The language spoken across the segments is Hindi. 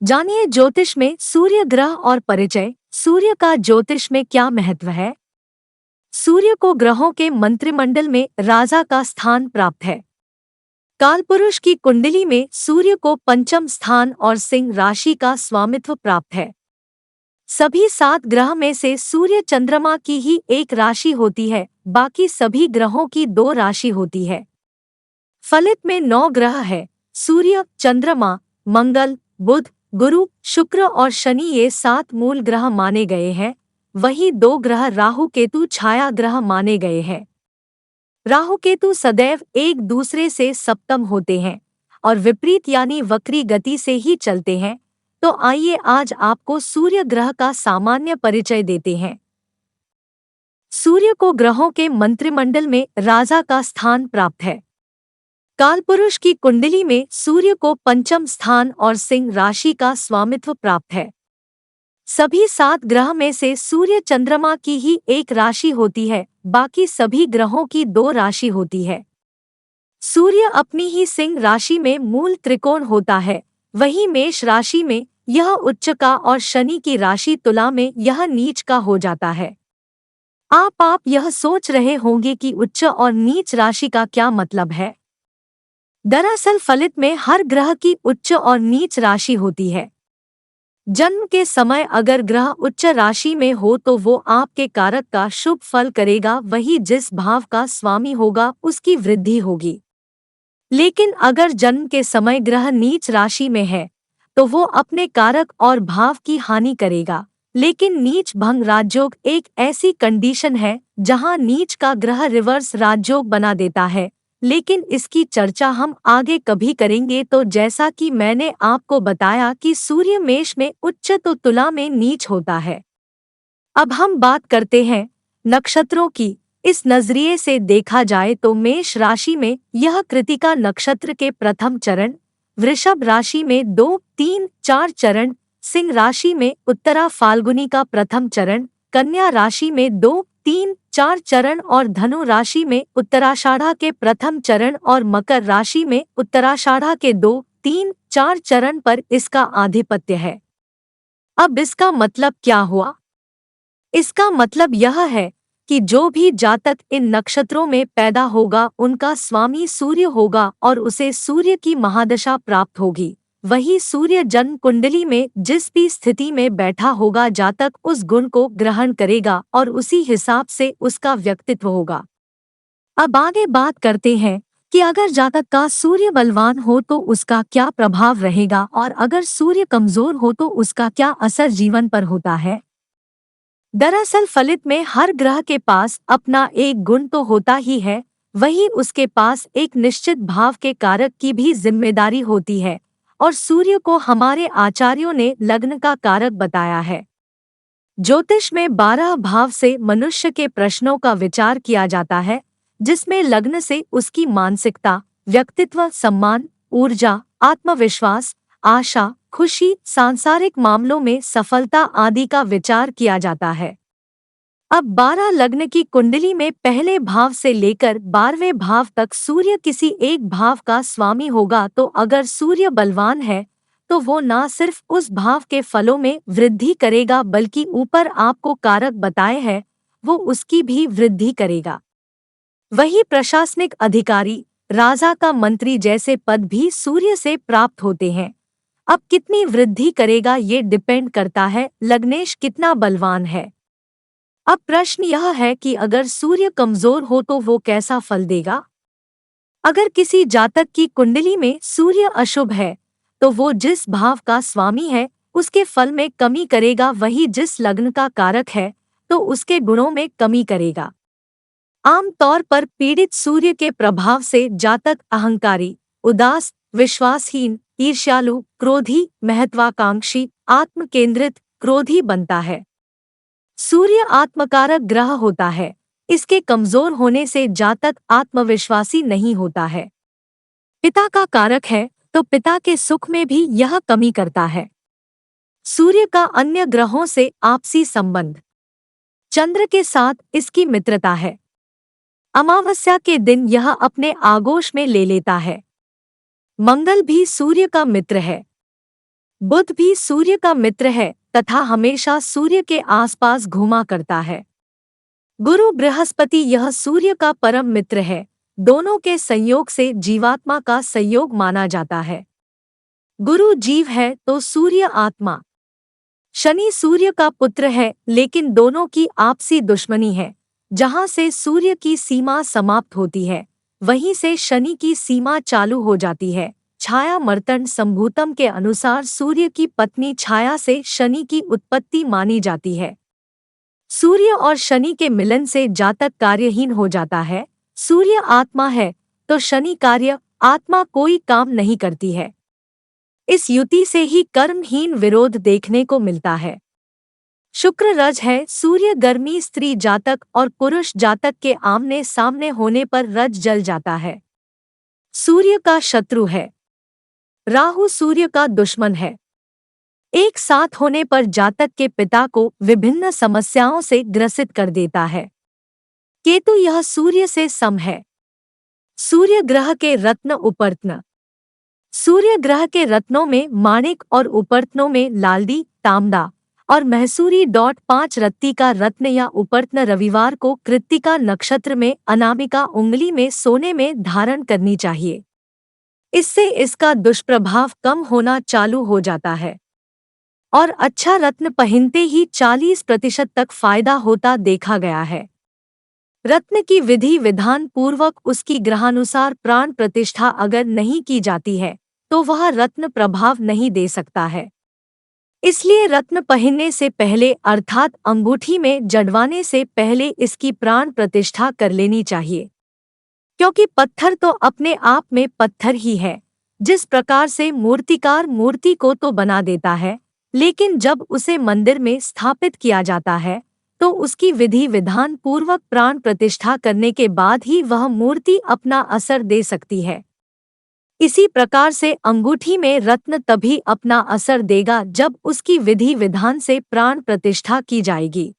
जानिए ज्योतिष में सूर्य ग्रह और परिचय। सूर्य का ज्योतिष में क्या महत्व है? सूर्य को ग्रहों के मंत्रिमंडल में राजा का स्थान प्राप्त है। कालपुरुष की कुंडली में सूर्य को पंचम स्थान और सिंह राशि का स्वामित्व प्राप्त है। सभी 7 ग्रह में से सूर्य चंद्रमा की ही एक राशि होती है, बाकी सभी ग्रहों की 2 राशि होती है। फलित में 9 ग्रह है। सूर्य, चंद्रमा, मंगल, बुध, गुरु, शुक्र और शनि ये 7 मूल ग्रह माने गए हैं। वहीं 2 ग्रह राहु केतु छाया ग्रह माने गए हैं। राहु केतु सदैव एक दूसरे से सप्तम होते हैं और विपरीत यानी वक्री गति से ही चलते हैं। तो आइए आज आपको सूर्य ग्रह का सामान्य परिचय देते हैं। सूर्य को ग्रहों के मंत्रिमंडल में राजा का स्थान प्राप्त है। कालपुरुष की कुंडली में सूर्य को पंचम स्थान और सिंह राशि का स्वामित्व प्राप्त है। सभी 7 ग्रह में से सूर्य चंद्रमा की ही एक राशि होती है, बाकी सभी ग्रहों की 2 राशि होती है। सूर्य अपनी ही सिंह राशि में मूल त्रिकोण होता है, वहीं मेष राशि में यह उच्च का और शनि की राशि तुला में यह नीच का हो जाता है। आप यह सोच रहे होंगे कि उच्च और नीच राशि का क्या मतलब है? दरअसल फलित में हर ग्रह की उच्च और नीच राशि होती है। जन्म के समय अगर ग्रह उच्च राशि में हो तो वो आपके कारक का शुभ फल करेगा, वही जिस भाव का स्वामी होगा उसकी वृद्धि होगी। लेकिन अगर जन्म के समय ग्रह नीच राशि में है तो वो अपने कारक और भाव की हानि करेगा। लेकिन नीच भंग राजयोग एक ऐसी कंडीशन है जहां नीच का ग्रह रिवर्स राजयोग बना देता है, लेकिन इसकी चर्चा हम आगे कभी करेंगे। तो जैसा कि मैंने आपको बताया कि सूर्य मेष में उच्च तो तुला में नीच होता है। अब हम बात करते हैं नक्षत्रों की। इस नजरिए से देखा जाए तो मेष राशि में यह कृतिका नक्षत्र के प्रथम चरण, वृषभ राशि में 2, 3, 4 चरण, सिंह राशि में उत्तरा फाल्गुनी का प्रथम चरण, कन्या राशि में 2, 3, 4 चरण और धनु राशि में उत्तराषाढ़ा के प्रथम चरण और मकर राशि में उत्तराषाढ़ा के 2, 3, 4 चरण पर इसका आधिपत्य है। अब इसका मतलब क्या हुआ? इसका मतलब यह है कि जो भी जातक इन नक्षत्रों में पैदा होगा उनका स्वामी सूर्य होगा और उसे सूर्य की महादशा प्राप्त होगी। वही सूर्य जन्म कुंडली में जिस भी स्थिति में बैठा होगा जातक उस गुण को ग्रहण करेगा और उसी हिसाब से उसका व्यक्तित्व होगा। अब आगे बात करते हैं कि अगर जातक का सूर्य बलवान हो तो उसका क्या प्रभाव रहेगा और अगर सूर्य कमजोर हो तो उसका क्या असर जीवन पर होता है। दरअसल फलित में हर ग्रह के पास अपना एक गुण तो होता ही है, वही उसके पास एक निश्चित भाव के कारक की भी जिम्मेदारी होती है और सूर्य को हमारे आचार्यों ने लग्न का कारक बताया है। ज्योतिष में 12 भाव से मनुष्य के प्रश्नों का विचार किया जाता है, जिसमें लग्न से उसकी मानसिकता, व्यक्तित्व, सम्मान, ऊर्जा, आत्मविश्वास, आशा, खुशी, सांसारिक मामलों में सफलता आदि का विचार किया जाता है। अब 12 लग्न की कुंडली में पहले भाव से लेकर 12वें भाव तक सूर्य किसी एक भाव का स्वामी होगा, तो अगर सूर्य बलवान है तो वो ना सिर्फ उस भाव के फलों में वृद्धि करेगा बल्कि ऊपर आपको कारक बताए हैं वो उसकी भी वृद्धि करेगा। वही प्रशासनिक अधिकारी, राजा का मंत्री जैसे पद भी सूर्य से प्राप्त होते हैं। अब कितनी वृद्धि करेगा ये डिपेंड करता है लग्नेश कितना बलवान है। अब प्रश्न यह है कि अगर सूर्य कमजोर हो तो वो कैसा फल देगा। अगर किसी जातक की कुंडली में सूर्य अशुभ है तो वो जिस भाव का स्वामी है उसके फल में कमी करेगा, वही जिस लग्न का कारक है तो उसके गुणों में कमी करेगा। आम तौर पर पीड़ित सूर्य के प्रभाव से जातक अहंकारी, उदास, विश्वासहीन, ईर्ष्यालु, क्रोधी, महत्वाकांक्षी, आत्म केंद्रित, क्रोधी बनता है। सूर्य आत्मकारक ग्रह होता है, इसके कमजोर होने से जातक आत्मविश्वासी नहीं होता है। पिता का कारक है तो पिता के सुख में भी यह कमी करता है। सूर्य का अन्य ग्रहों से आपसी संबंध, चंद्र के साथ इसकी मित्रता है। अमावस्या के दिन यह अपने आगोश में ले लेता है। मंगल भी सूर्य का मित्र है। बुध भी सूर्य का मित्र है तथा हमेशा सूर्य के आसपास घूमा करता है। गुरु बृहस्पति यह सूर्य का परम मित्र है। दोनों के संयोग से जीवात्मा का संयोग माना जाता है। गुरु जीव है तो सूर्य आत्मा। शनि सूर्य का पुत्र है लेकिन दोनों की आपसी दुश्मनी है। जहां से सूर्य की सीमा समाप्त होती है वहीं से शनि की सीमा चालू हो जाती है। छाया मर्तंड संभूतम के अनुसार सूर्य की पत्नी छाया से शनि की उत्पत्ति मानी जाती है। सूर्य और शनि के मिलन से जातक कार्यहीन हो जाता है। सूर्य आत्मा है तो शनि कार्य आत्मा कोई काम नहीं करती है। इस युति से ही कर्महीन विरोध देखने को मिलता है। शुक्र रज है। सूर्य गर्मी स्त्री जातक और पुरुष जातक के आमने सामने होने पर रज जल जाता है। सूर्य का शत्रु है। राहु सूर्य का दुश्मन है। एक साथ होने पर जातक के पिता को विभिन्न समस्याओं से ग्रसित कर देता है। केतु यह सूर्य से सम है। सूर्य ग्रह के रत्न उपर्त्न। सूर्य ग्रह के रत्नों में माणिक और उपर्त्नों में लालडी, तांबा और महसूरी .5 रत्ती का रत्न या उपर्त्न रविवार को कृत्तिका नक्षत्र में अनामिका उंगली में सोने में धारण करनी चाहिए। इससे इसका दुष्प्रभाव कम होना चालू हो जाता है और अच्छा रत्न पहनते ही 40% तक फायदा होता देखा गया है। रत्न की विधि विधान पूर्वक उसकी ग्रहानुसार प्राण प्रतिष्ठा अगर नहीं की जाती है तो वह रत्न प्रभाव नहीं दे सकता है। इसलिए रत्न पहनने से पहले अर्थात अंगूठी में जड़वाने से पहले इसकी प्राण प्रतिष्ठा कर लेनी चाहिए। क्योंकि पत्थर तो अपने आप में पत्थर ही है। जिस प्रकार से मूर्तिकार मूर्ति को तो बना देता है लेकिन जब उसे मंदिर में स्थापित किया जाता है तो उसकी विधि विधान पूर्वक प्राण प्रतिष्ठा करने के बाद ही वह मूर्ति अपना असर दे सकती है। इसी प्रकार से अंगूठी में रत्न तभी अपना असर देगा जब उसकी विधि विधान से प्राण प्रतिष्ठा की जाएगी।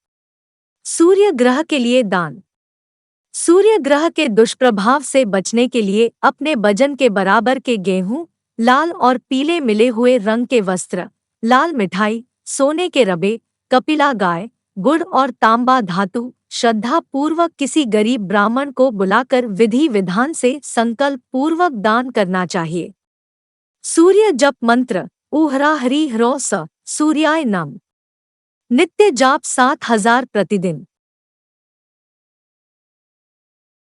सूर्य ग्रह के लिए दान। सूर्य ग्रह के दुष्प्रभाव से बचने के लिए अपने वजन के बराबर के गेहूं, लाल और पीले मिले हुए रंग के वस्त्र, लाल मिठाई, सोने के रबे, कपिला गाय, गुड़ और तांबा धातु श्रद्धा पूर्वक किसी गरीब ब्राह्मण को बुलाकर विधि विधान से संकल्प पूर्वक दान करना चाहिए। सूर्य जप मंत्र ऊहरा हरि ह्रो स सूर्याय नम। नित्य जाप 7000 प्रतिदिन।